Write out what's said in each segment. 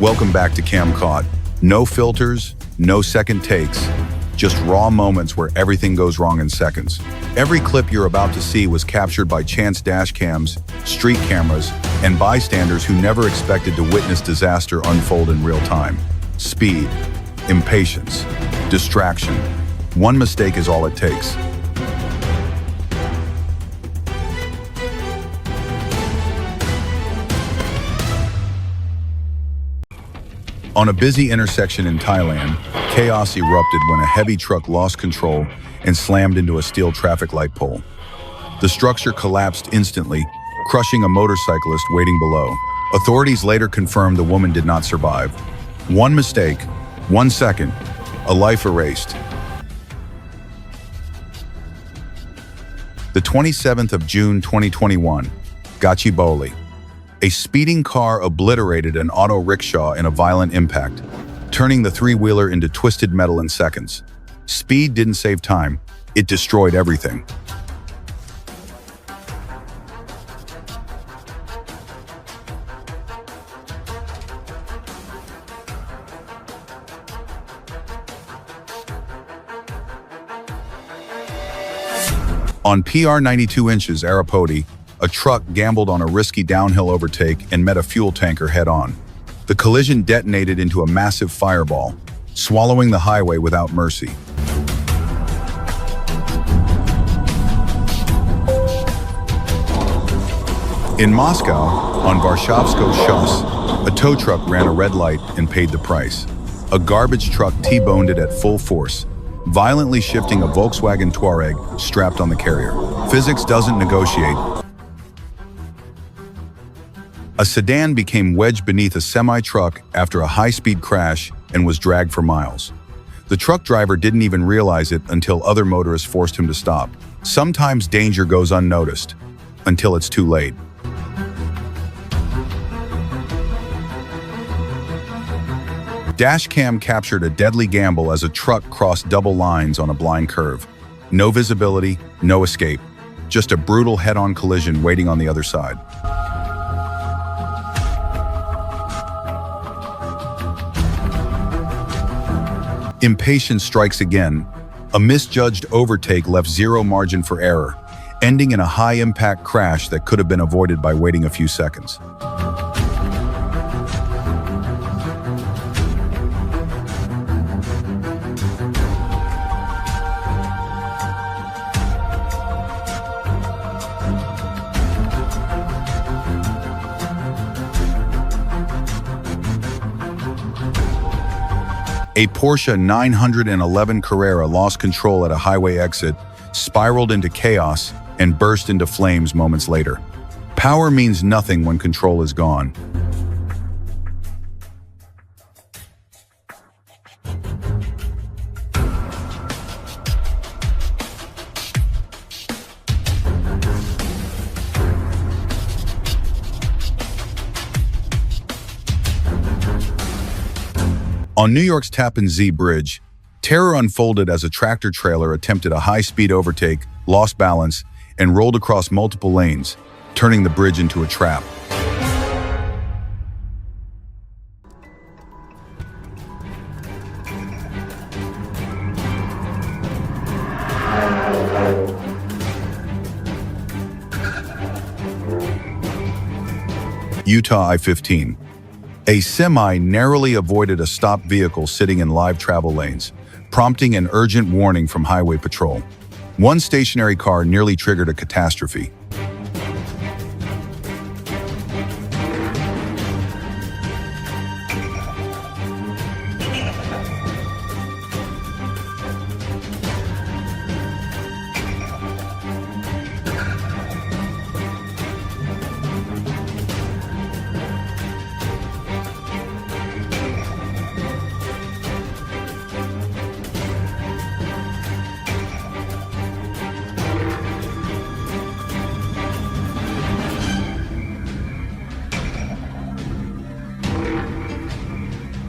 Welcome back to Cam Caught. No filters, no second takes, just raw moments where everything goes wrong in seconds. Every clip you're about to see was captured by chance dash cams, street cameras, and bystanders who never expected to witness disaster unfold in real time. Speed, impatience, distraction. One mistake is all it takes. On a busy intersection in Thailand, chaos erupted when a heavy truck lost control and slammed into a steel traffic light pole. The structure collapsed instantly, crushing a motorcyclist waiting below. Authorities later confirmed the woman did not survive. One mistake, 1 second, a life erased. The 27th of June 2021, Gachibowli. A speeding car obliterated an auto rickshaw in a violent impact, turning the three-wheeler into twisted metal in seconds. Speed didn't save time, it destroyed everything. On PR 92 inches Arapoti, a truck gambled on a risky downhill overtake and met a fuel tanker head-on. The collision detonated into a massive fireball, swallowing the highway without mercy. In Moscow, on Varshavskoe Shos, a tow truck ran a red light and paid the price. A garbage truck T-boned it at full force, violently shifting a Volkswagen Touareg strapped on the carrier. Physics doesn't negotiate. A sedan became wedged beneath a semi-truck after a high-speed crash and was dragged for miles. The truck driver didn't even realize it until other motorists forced him to stop. Sometimes danger goes unnoticed, until it's too late. Dashcam captured a deadly gamble as a truck crossed double lines on a blind curve. No visibility, no escape. Just a brutal head-on collision waiting on the other side. Impatience strikes again. A misjudged overtake left zero margin for error, ending in a high-impact crash that could have been avoided by waiting a few seconds. A Porsche 911 Carrera lost control at a highway exit, spiraled into chaos, and burst into flames moments later. Power means nothing when control is gone. On New York's Tappan Zee Bridge, terror unfolded as a tractor-trailer attempted a high-speed overtake, lost balance, and rolled across multiple lanes, turning the bridge into a trap. Utah I-15. A semi narrowly avoided a stopped vehicle sitting in live travel lanes, prompting an urgent warning from Highway Patrol. One stationary car nearly triggered a catastrophe.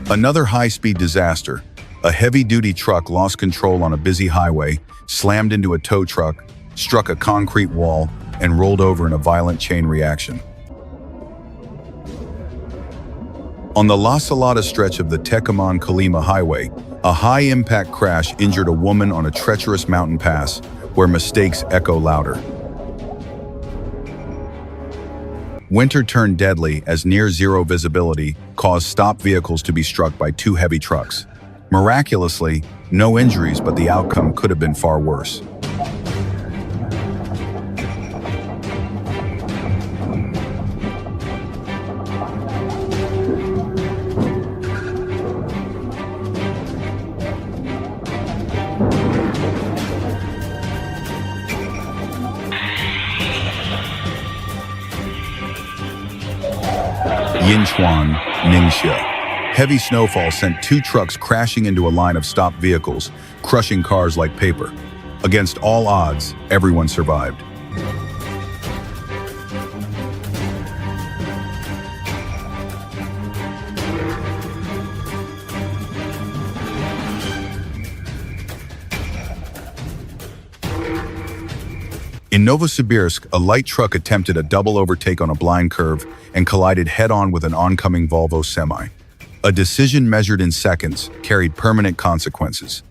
Another high-speed disaster. A heavy-duty truck lost control on a busy highway, slammed into a tow truck, struck a concrete wall, and rolled over in a violent chain reaction. On the La Salada stretch of the Tecumán-Colima Highway, a high-impact crash injured a woman on a treacherous mountain pass where mistakes echo louder. Winter turned deadly as near-zero visibility caused stopped vehicles to be struck by two heavy trucks. Miraculously, no injuries, but the outcome could have been far worse. Yinchuan, Ningxia. Heavy snowfall sent two trucks crashing into a line of stopped vehicles, crushing cars like paper. Against all odds, everyone survived. In Novosibirsk, a light truck attempted a double overtake on a blind curve and collided head-on with an oncoming Volvo semi. A decision measured in seconds carried permanent consequences.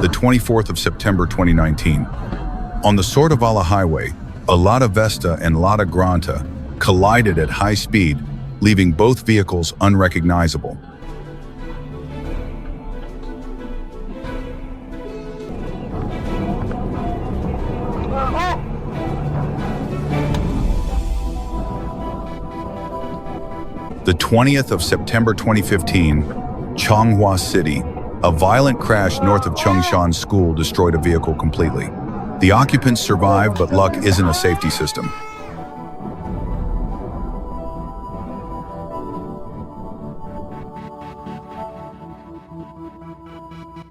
The 24th of September 2019. On the Sordavala Highway, a Lada Vesta and Lada Granta collided at high speed, leaving both vehicles unrecognizable. The 20th of September 2015, Changhua City. A violent crash north of Chongshan School destroyed a vehicle completely. The occupants survived, but luck isn't a safety system.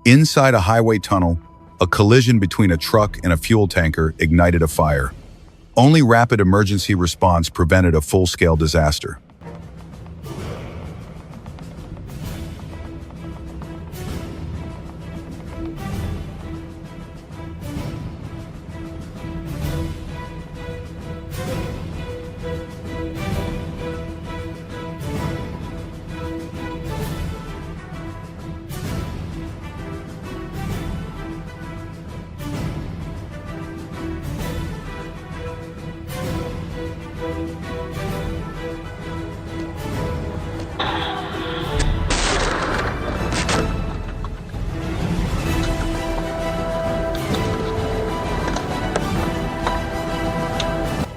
Inside a highway tunnel, a collision between a truck and a fuel tanker ignited a fire. Only rapid emergency response prevented a full-scale disaster.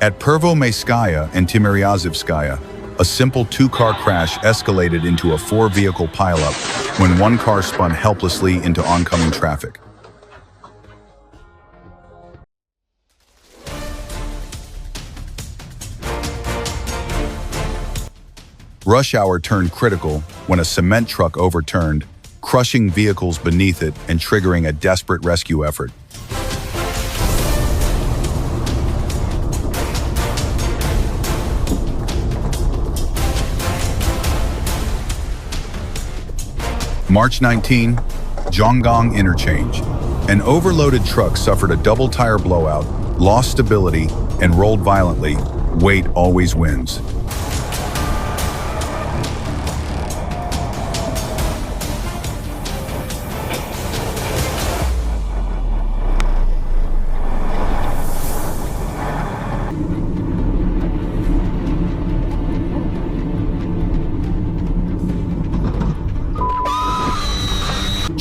At Pervo-Mayskaya and Timiryazevskaya, a simple two-car crash escalated into a four-vehicle pileup when one car spun helplessly into oncoming traffic. Rush hour turned critical when a cement truck overturned, crushing vehicles beneath it and triggering a desperate rescue effort. March 19, Zhonggang Interchange. An overloaded truck suffered a double tire blowout, lost stability, and rolled violently. Weight always wins.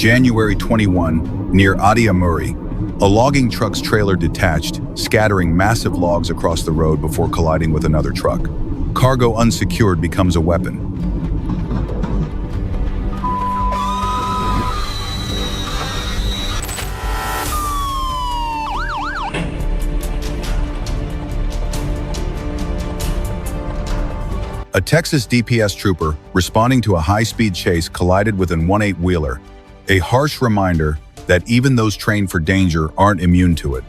January 21, near Adiamuri, a logging truck's trailer detached, scattering massive logs across the road before colliding with another truck. Cargo unsecured becomes a weapon. A Texas DPS trooper responding to a high-speed chase collided with an 18-wheeler, a harsh reminder that even those trained for danger aren't immune to it.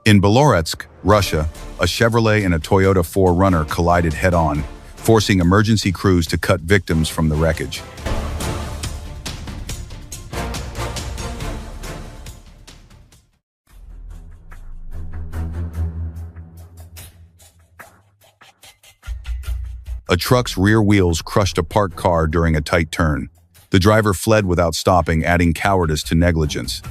In Beloretsk, Russia, a Chevrolet and a Toyota 4Runner collided head-on, forcing emergency crews to cut victims from the wreckage. A truck's rear wheels crushed a parked car during a tight turn. The driver fled without stopping, adding cowardice to negligence.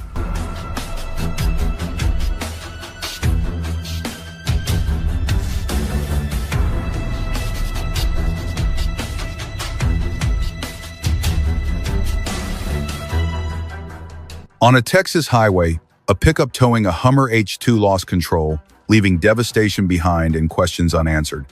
On a Texas highway, a pickup towing a Hummer H2 lost control, leaving devastation behind and questions unanswered.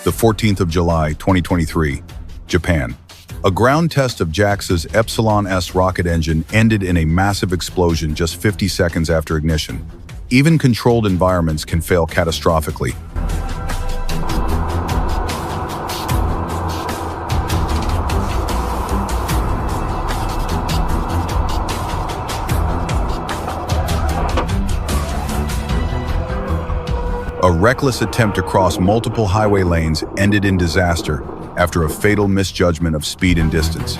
The 14th of July, 2023, Japan. A ground test of JAXA's Epsilon-S rocket engine ended in a massive explosion just 50 seconds after ignition. Even controlled environments can fail catastrophically. A reckless attempt to cross multiple highway lanes ended in disaster after a fatal misjudgment of speed and distance.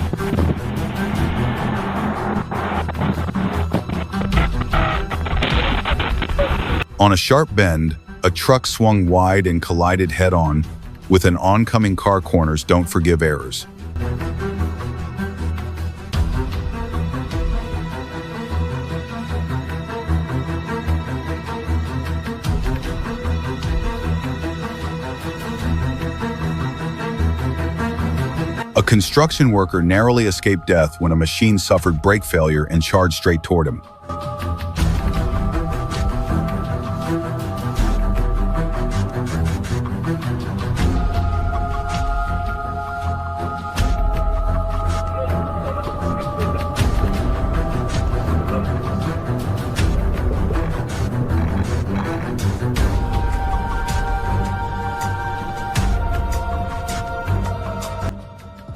On a sharp bend, a truck swung wide and collided head-on with an oncoming car. Corners don't forgive errors. A construction worker narrowly escaped death when a machine suffered brake failure and charged straight toward him.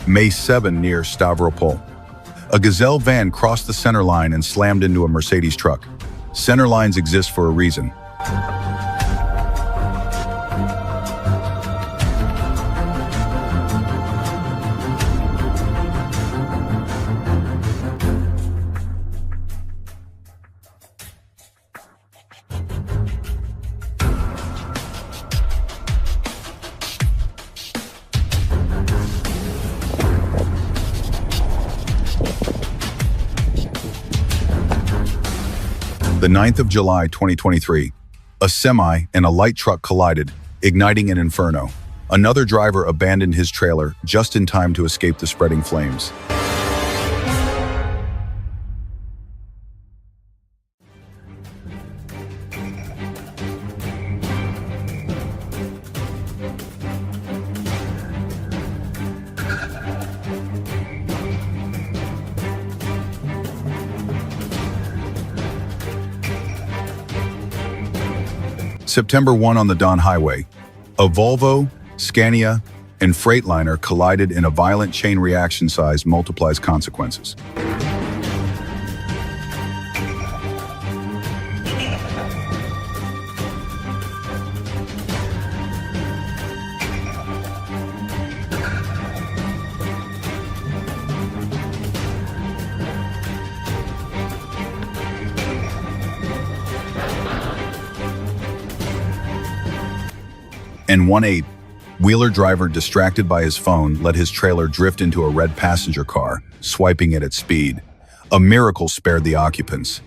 May 7 near Stavropol. A Gazelle van crossed the center line and slammed into a Mercedes truck. Center lines exist for a reason. The 9th of July, 2023. A semi and a light truck collided, igniting an inferno. Another driver abandoned his trailer just in time to escape the spreading flames. September 1 on the Don Highway. A Volvo, Scania, and Freightliner collided in a violent chain reaction. Size multiplies consequences. And 1/8, wheeler driver distracted by his phone let his trailer drift into a red passenger car, swiping it at speed. A miracle spared the occupants.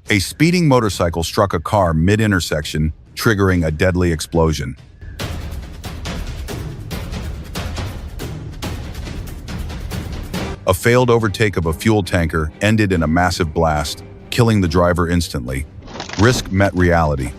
A speeding motorcycle struck a car mid-intersection, triggering a deadly explosion. A failed overtake of a fuel tanker ended in a massive blast, killing the driver instantly. Risk met reality.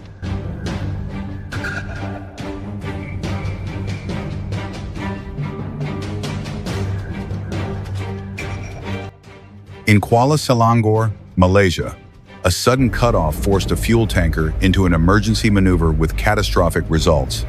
In Kuala Selangor, Malaysia, a sudden cutoff forced a fuel tanker into an emergency maneuver with catastrophic results.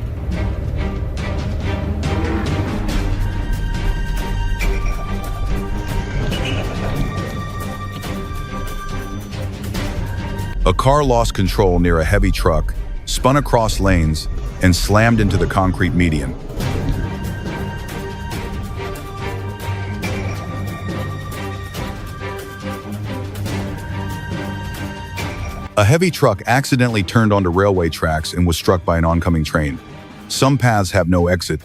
A car lost control near a heavy truck, spun across lanes, and slammed into the concrete median. A heavy truck accidentally turned onto railway tracks and was struck by an oncoming train. Some paths have no exit.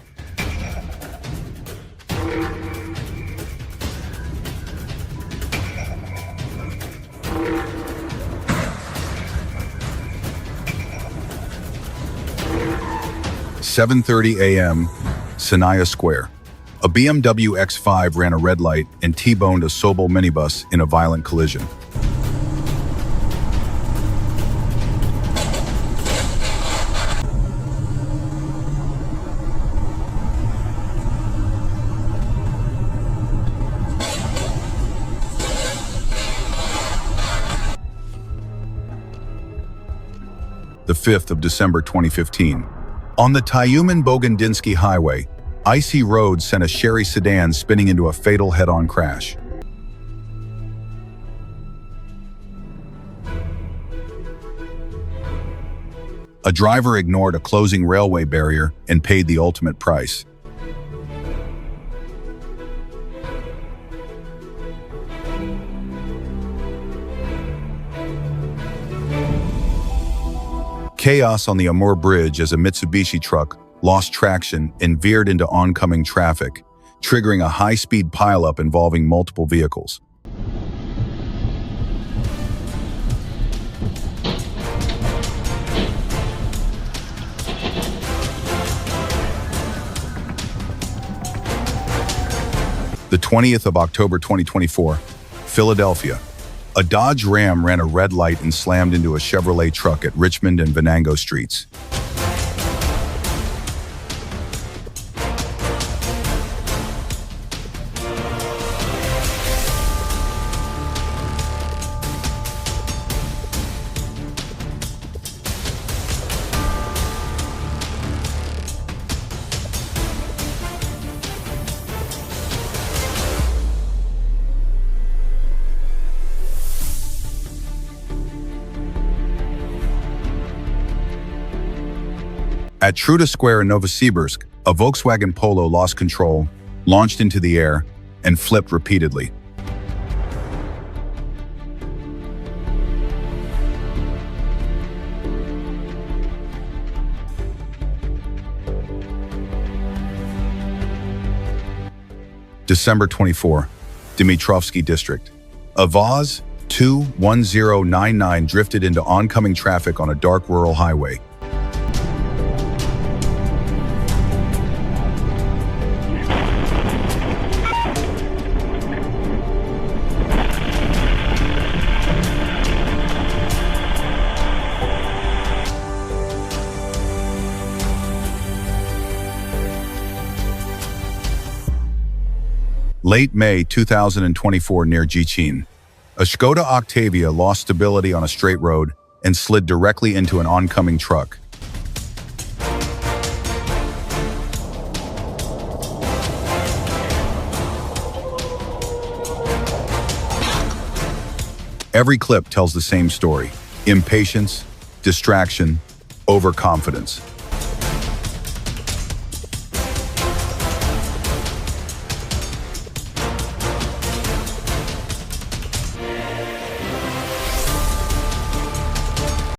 "7:30 a.m., Sanaya Square. A BMW X5 ran a red light and T-boned a Sobol minibus in a violent collision. The 5th of December 2015. On the Tayuman-Bogandinsky Highway, icy roads sent a Sherry sedan spinning into a fatal head-on crash. A driver ignored a closing railway barrier and paid the ultimate price. Chaos on the Amur Bridge as a Mitsubishi truck lost traction and veered into oncoming traffic, triggering a high-speed pileup involving multiple vehicles. The 20th of October 2024, Philadelphia. A Dodge Ram ran a red light and slammed into a Chevrolet truck at Richmond and Venango Streets. At Truda Square in Novosibirsk, a Volkswagen Polo lost control, launched into the air, and flipped repeatedly. December 24, Dmitrovsky District. A Vaz 21099 drifted into oncoming traffic on a dark rural highway. Late May 2024 near Jichin. A Skoda Octavia lost stability on a straight road and slid directly into an oncoming truck. Every clip tells the same story: impatience, distraction, overconfidence.